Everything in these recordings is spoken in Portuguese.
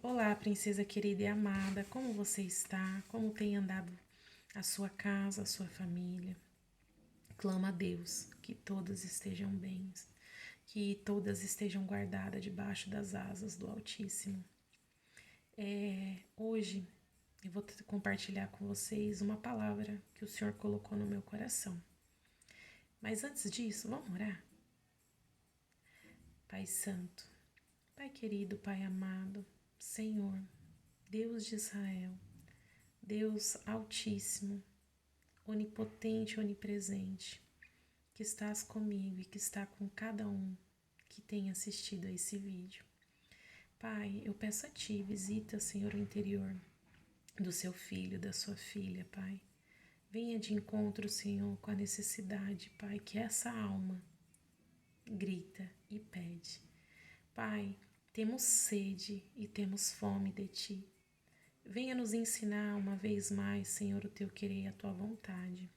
Olá, princesa querida e amada, como você está? Como tem andado a sua casa, a sua família? Clama a Deus que todas estejam bem, que todas estejam guardadas debaixo das asas do Altíssimo. Hoje eu vou compartilhar com vocês uma palavra que o Senhor colocou no meu coração. Mas antes disso, vamos orar? Pai Santo, Pai querido, Pai amado, Senhor, Deus de Israel, Deus Altíssimo, onipotente, onipresente, que estás comigo e que está com cada um que tem assistido a esse vídeo. Pai, eu peço a Ti, visita, Senhor, o interior do seu filho, da sua filha, Pai. Venha de encontro, Senhor, com a necessidade, Pai, que essa alma grita e pede. Pai, temos sede e temos fome de Ti. Venha nos ensinar uma vez mais, Senhor, o Teu querer e a Tua vontade.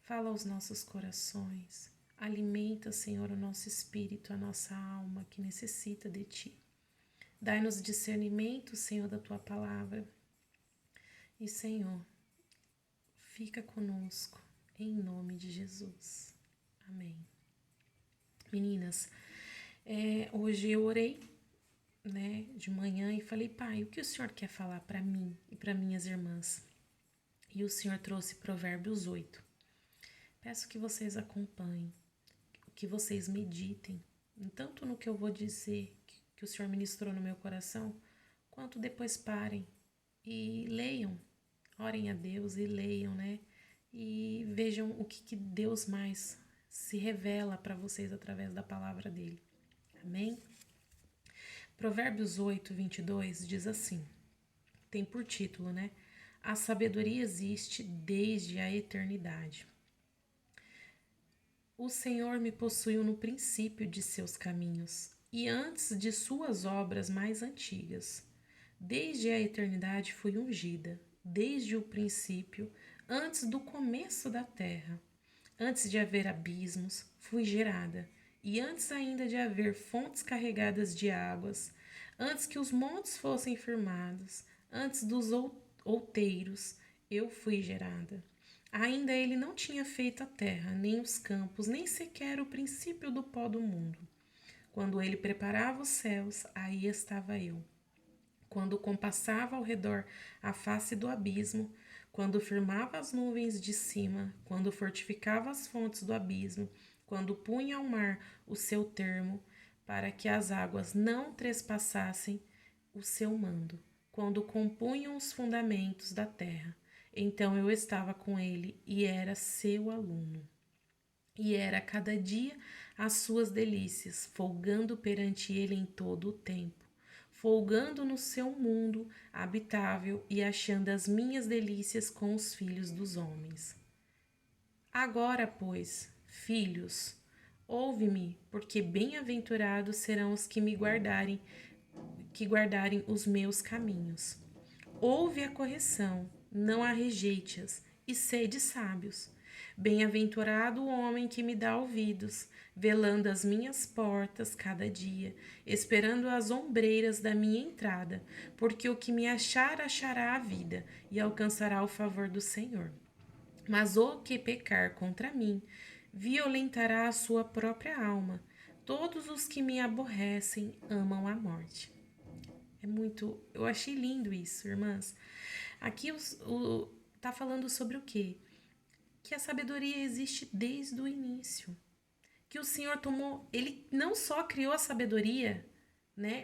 Fala aos nossos corações. Alimenta, Senhor, o nosso espírito, a nossa alma que necessita de Ti. Dai-nos discernimento, Senhor, da Tua palavra. E, Senhor, fica conosco, em nome de Jesus. Amém. Meninas, hoje eu orei, de manhã e falei, Pai, o que o Senhor quer falar para mim e para minhas irmãs? E o Senhor trouxe Provérbios 8. Peço que vocês acompanhem, que vocês meditem, tanto no que eu vou dizer, que o Senhor ministrou no meu coração, quanto depois parem e leiam, orem a Deus e leiam, E vejam o que Deus mais se revela para vocês através da palavra dele. Amém? Provérbios 8, 22 diz assim, tem por título, A sabedoria existe desde a eternidade. O Senhor me possuiu no princípio de seus caminhos e antes de suas obras mais antigas. Desde a eternidade fui ungida, desde o princípio, antes do começo da terra. Antes de haver abismos, fui gerada, e antes ainda de haver fontes carregadas de águas, antes que os montes fossem firmados, antes dos outeiros, eu fui gerada. Ainda ele não tinha feito a terra, nem os campos, nem sequer o princípio do pó do mundo. Quando ele preparava os céus, aí estava eu. Quando compassava ao redor a face do abismo, quando firmava as nuvens de cima, quando fortificava as fontes do abismo, quando punha ao mar o seu termo, para que as águas não trespassassem o seu mando, quando compunham os fundamentos da terra. Então eu estava com ele e era seu aluno. E era cada dia as suas delícias, folgando perante ele em todo o tempo, folgando no seu mundo habitável e achando as minhas delícias com os filhos dos homens. Agora, pois, filhos, ouve-me, porque bem-aventurados serão os que guardarem os meus caminhos. Ouve a correção, não a rejeite-as, e sede sábios. Bem-aventurado o homem que me dá ouvidos, velando as minhas portas cada dia, esperando as ombreiras da minha entrada, porque o que me achar achará a vida e alcançará o favor do Senhor. Mas o que pecar contra mim, violentará a sua própria alma. Todos os que me aborrecem amam a morte. Eu achei lindo isso, irmãs. Aqui tá falando sobre o quê? Que a sabedoria existe desde o início. Que o Senhor ele não só criou a sabedoria,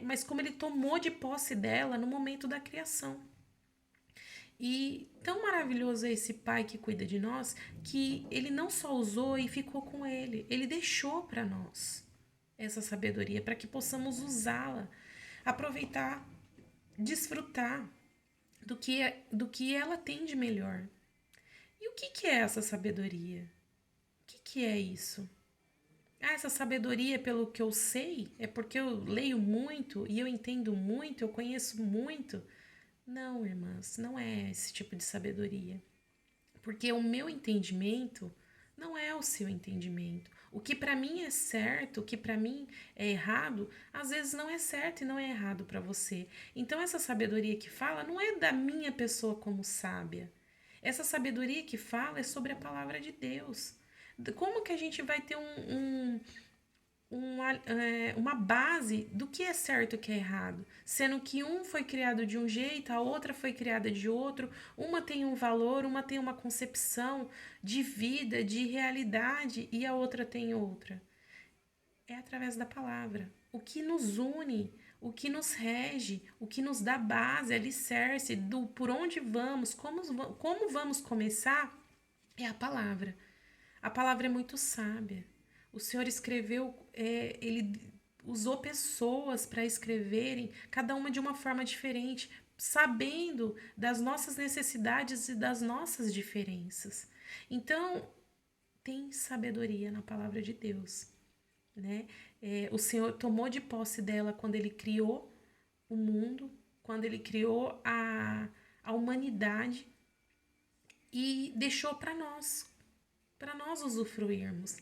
mas como ele tomou de posse dela no momento da criação. E tão maravilhoso é esse Pai que cuida de nós, que ele não só usou e ficou com ele deixou para nós essa sabedoria, para que possamos usá-la, aproveitar, desfrutar do que ela tem de melhor. E o que é essa sabedoria? O que é isso? Essa sabedoria, pelo que eu sei, é porque eu leio muito e eu entendo muito, eu conheço muito. Não, irmãs, não é esse tipo de sabedoria. Porque o meu entendimento não é o seu entendimento. O que para mim é certo, o que para mim é errado, às vezes não é certo e não é errado para você. Então essa sabedoria que fala não é da minha pessoa como sábia. Essa sabedoria que fala é sobre a palavra de Deus. Como que a gente vai ter uma base do que é certo e o que é errado, sendo que um foi criado de um jeito, a outra foi criada de outro, uma tem um valor, uma tem uma concepção de vida, de realidade e a outra tem outra. É através da palavra. O que nos une, o que nos rege, o que nos dá base, alicerce do por onde vamos, como vamos começar, é a palavra. A palavra é muito sábia. O Senhor escreveu, ele usou pessoas para escreverem, cada uma de uma forma diferente, sabendo das nossas necessidades e das nossas diferenças. Então, tem sabedoria na palavra de Deus, né? O Senhor tomou de posse dela quando Ele criou o mundo, quando Ele criou a humanidade e deixou para nós usufruirmos.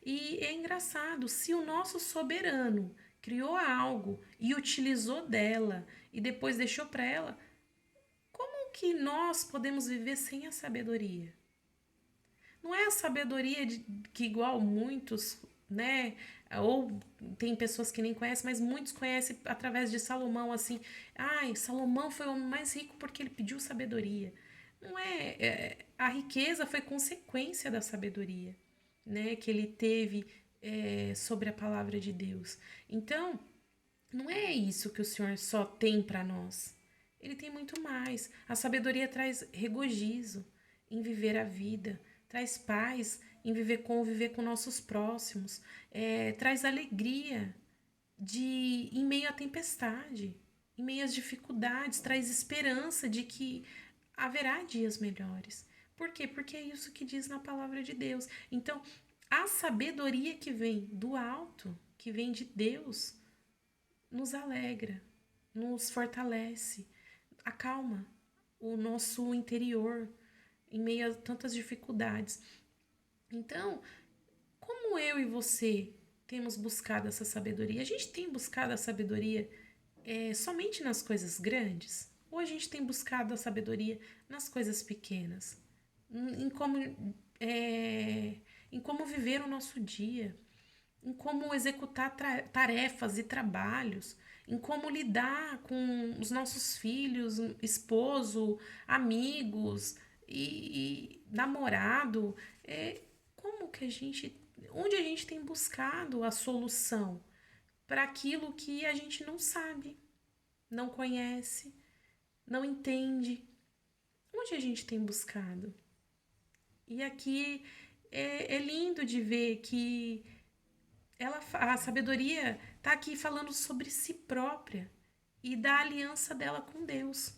E é engraçado, se o nosso soberano criou algo e utilizou dela e depois deixou para ela, como que nós podemos viver sem a sabedoria? Não é a sabedoria que igual muitos, né? Ou tem pessoas que nem conhecem, mas muitos conhecem através de Salomão, assim. Ai, Salomão foi o homem mais rico porque ele pediu sabedoria. Não a riqueza foi consequência da sabedoria, né? Que ele teve sobre a palavra de Deus. Então, não é isso que o Senhor só tem para nós. Ele tem muito mais. A sabedoria traz regozijo em viver a vida, traz paz em conviver com nossos próximos, traz alegria em meio à tempestade, em meio às dificuldades, traz esperança de que haverá dias melhores. Por quê? Porque é isso que diz na palavra de Deus. Então, a sabedoria que vem do alto, que vem de Deus, nos alegra, nos fortalece, acalma o nosso interior em meio a tantas dificuldades. Então, como eu e você temos buscado essa sabedoria? A gente tem buscado a sabedoria somente nas coisas grandes? Ou a gente tem buscado a sabedoria nas coisas pequenas? Em como, em como viver o nosso dia, em como executar tarefas e trabalhos, em como lidar com os nossos filhos, esposo, amigos e namorado. Como que onde a gente tem buscado a solução para aquilo que a gente não sabe, não conhece, não entende? Onde a gente tem buscado? E aqui é lindo de ver que a sabedoria está aqui falando sobre si própria e da aliança dela com Deus.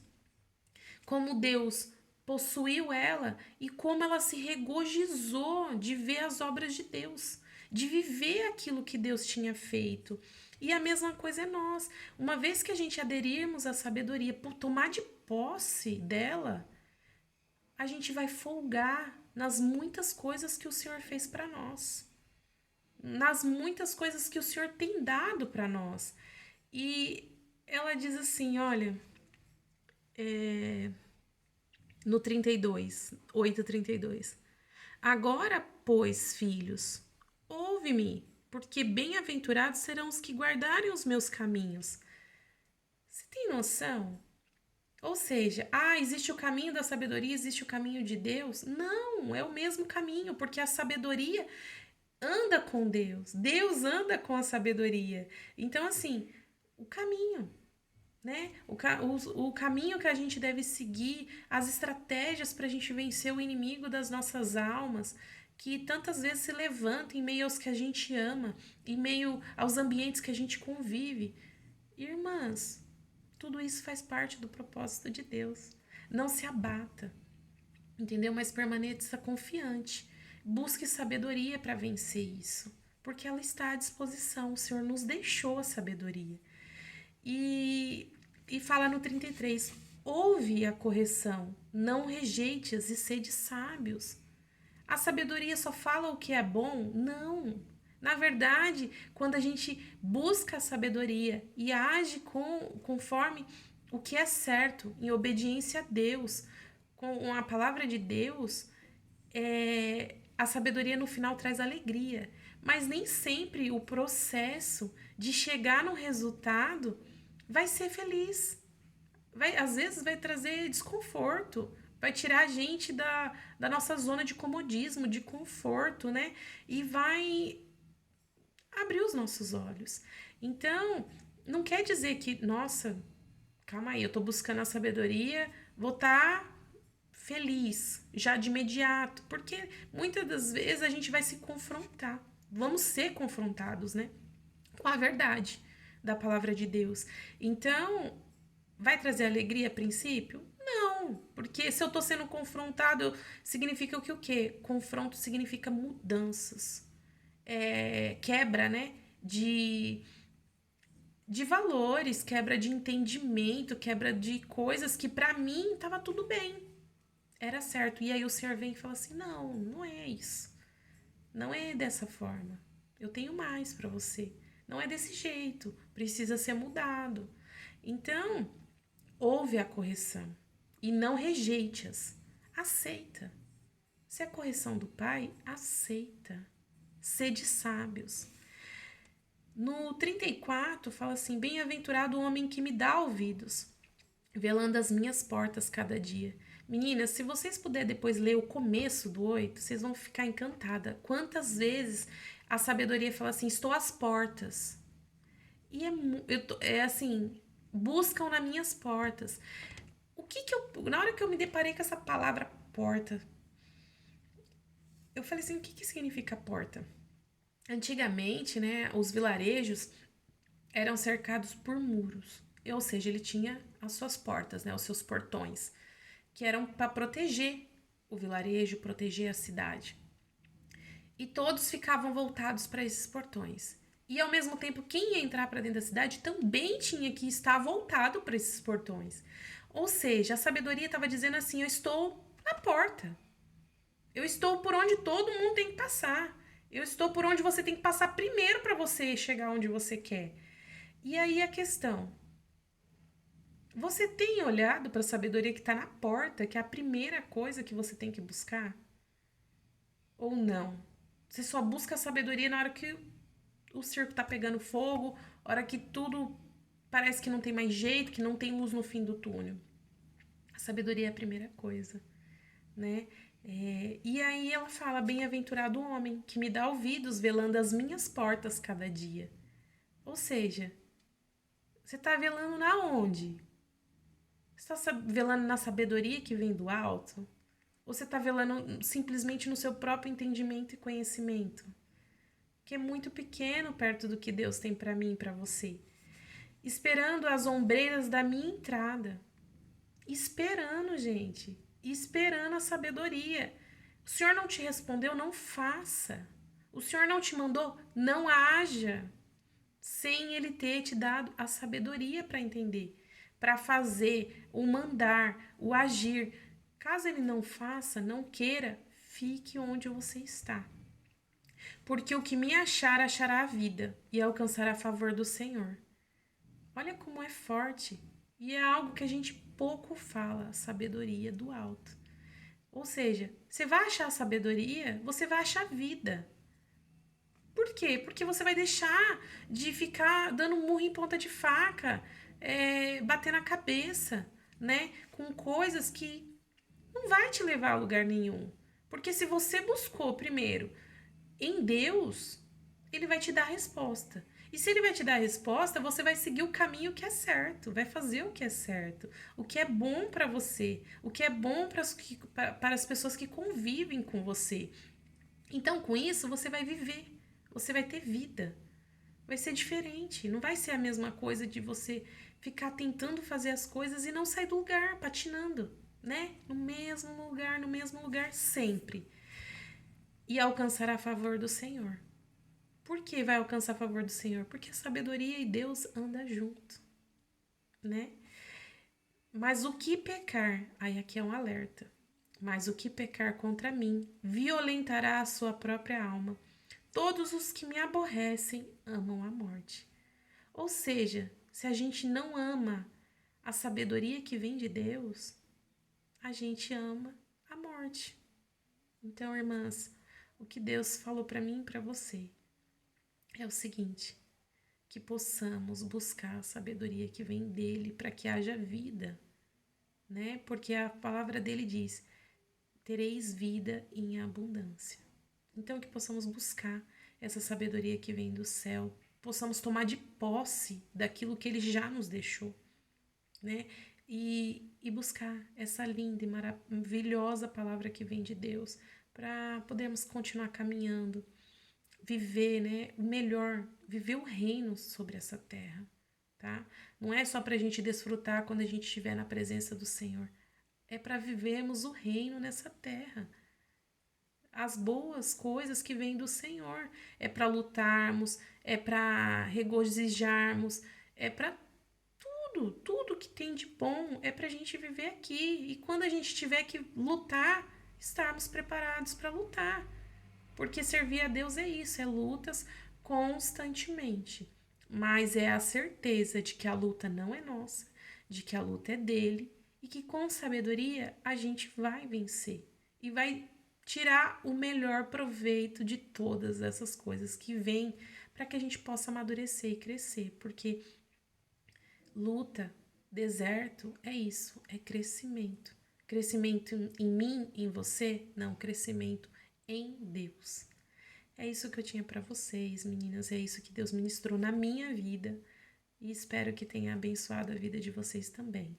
Como Deus possuiu ela e como ela se regozijou de ver as obras de Deus, de viver aquilo que Deus tinha feito. E a mesma coisa é nós. Uma vez que a gente aderirmos à sabedoria, por tomar de posse dela, a gente vai folgar nas muitas coisas que o Senhor fez para nós, nas muitas coisas que o Senhor tem dado para nós. E ela diz assim, olha, no 32, 8:32. Agora, pois, filhos, ouve-me, porque bem-aventurados serão os que guardarem os meus caminhos. Você tem noção? Ou seja, existe o caminho da sabedoria, existe o caminho de Deus? Não, é o mesmo caminho, porque a sabedoria anda com Deus. Deus anda com a sabedoria. Então, assim, o caminho, né? O caminho que a gente deve seguir, as estratégias para a gente vencer o inimigo das nossas almas, que tantas vezes se levanta em meio aos que a gente ama, em meio aos ambientes que a gente convive. Irmãs, tudo isso faz parte do propósito de Deus. Não se abata, entendeu? Mas permaneça confiante. Busque sabedoria para vencer isso, porque ela está à disposição. O Senhor nos deixou a sabedoria. E fala no 33, ouve a correção, não rejeite-as e sede sábios. A sabedoria só fala o que é bom? Não. Na verdade, quando a gente busca a sabedoria e age conforme o que é certo, em obediência a Deus, com a palavra de Deus, a sabedoria no final traz alegria. Mas nem sempre o processo de chegar no resultado vai ser feliz. Às vezes vai trazer desconforto, vai tirar a gente da nossa zona de comodismo, de conforto, né? E vai abrir os nossos olhos. Então, não quer dizer que, nossa, calma aí, eu tô buscando a sabedoria, vou estar feliz já de imediato, porque muitas das vezes a gente vai se confrontar, vamos ser confrontados, né, com a verdade da palavra de Deus. Então, vai trazer alegria a princípio? Não, porque se eu tô sendo confrontado, significa o quê? Confronto significa mudanças, quebra, né, de valores, quebra de entendimento, quebra de coisas que pra mim tava tudo bem, era certo. E aí o Senhor vem e fala assim: não, não é isso. Não é dessa forma. Eu tenho mais para você. Não é desse jeito. Precisa ser mudado. Então, ouve a correção e não rejeite-as. Aceita. Se é a correção do Pai, aceita. Sede sábios. No 34 fala assim: bem-aventurado o homem que me dá ouvidos, velando as minhas portas cada dia. Meninas, se vocês puderem depois ler o começo do 8, vocês vão ficar encantada. Quantas vezes a sabedoria fala assim: estou às portas. E é assim, buscam nas minhas portas. Na hora que eu me deparei com essa palavra porta, eu falei assim: o que significa porta? Antigamente, né, os vilarejos eram cercados por muros. Ou seja, ele tinha as suas portas, né, os seus portões, que eram para proteger o vilarejo, proteger a cidade. E todos ficavam voltados para esses portões. E ao mesmo tempo, quem ia entrar para dentro da cidade também tinha que estar voltado para esses portões. Ou seja, a sabedoria estava dizendo assim: eu estou na porta. Eu estou por onde todo mundo tem que passar. Eu estou por onde você tem que passar primeiro para você chegar onde você quer. E aí a questão: você tem olhado para a sabedoria que está na porta, que é a primeira coisa que você tem que buscar? Ou não? Você só busca a sabedoria na hora que o circo está pegando fogo, hora que tudo parece que não tem mais jeito, que não tem luz no fim do túnel. A sabedoria é a primeira coisa, né? E aí ela fala: bem-aventurado o homem que me dá ouvidos, velando as minhas portas cada dia. Ou seja, você está velando na onde? Você está velando na sabedoria que vem do alto? Ou você está velando simplesmente no seu próprio entendimento e conhecimento? Que é muito pequeno perto do que Deus tem para mim e para você. Esperando as ombreiras da minha entrada. Esperando, gente. Esperando a sabedoria. O Senhor não te respondeu, não faça. O Senhor não te mandou, não haja. Sem Ele ter te dado a sabedoria para entender, para fazer, o mandar, o agir. Caso Ele não faça, não queira, fique onde você está. Porque o que me achar, achará a vida e alcançará a favor do Senhor. Olha como é forte. E é algo que a gente pouco fala, a sabedoria do alto. Ou seja, você vai achar sabedoria, você vai achar vida. Por quê? Porque você vai deixar de ficar dando murro em ponta de faca, bater na cabeça, né? Com coisas que não vai te levar a lugar nenhum. Porque se você buscou primeiro em Deus, Ele vai te dar a resposta. E se Ele vai te dar a resposta, você vai seguir o caminho que é certo, vai fazer o que é certo, o que é bom para você, o que é bom para as pessoas que convivem com você. Então, com isso, você vai viver, você vai ter vida. Vai ser diferente, não vai ser a mesma coisa de você ficar tentando fazer as coisas e não sair do lugar, patinando, né? No mesmo lugar sempre. E alcançar a favor do Senhor. Por que vai alcançar a favor do Senhor? Porque a sabedoria e Deus andam junto, né? Mas o que pecar, aí aqui é um alerta, mas o que pecar contra mim, violentará a sua própria alma, todos os que me aborrecem amam a morte. Ou seja, se a gente não ama a sabedoria que vem de Deus, a gente ama a morte. Então, irmãs, o que Deus falou para mim e para você é o seguinte: que possamos buscar a sabedoria que vem dele para que haja vida, né? Porque a palavra dele diz: tereis vida em abundância. Então, que possamos buscar essa sabedoria que vem do céu, possamos tomar de posse daquilo que ele já nos deixou, né? E buscar essa linda e maravilhosa palavra que vem de Deus para podermos continuar caminhando, viver, né, o melhor, viver o reino sobre essa terra, tá? Não é só para a gente desfrutar quando a gente estiver na presença do Senhor, é para vivermos o reino nessa terra. As boas coisas que vêm do Senhor, é para lutarmos, é para regozijarmos, é para tudo que tem de bom é para a gente viver aqui. E quando a gente tiver que lutar, estarmos preparados para lutar. Porque servir a Deus é isso, é lutas constantemente. Mas é a certeza de que a luta não é nossa, de que a luta é dele e que com sabedoria a gente vai vencer e vai tirar o melhor proveito de todas essas coisas que vêm para que a gente possa amadurecer e crescer. Porque luta, deserto é isso, é crescimento. Crescimento em mim, em você? Não, crescimento em Deus. É isso que eu tinha para vocês, meninas. É isso que Deus ministrou na minha vida e espero que tenha abençoado a vida de vocês também.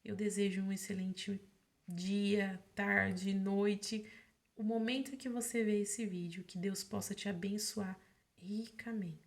Eu desejo um excelente dia, tarde, noite, o momento que você vê esse vídeo, que Deus possa te abençoar ricamente.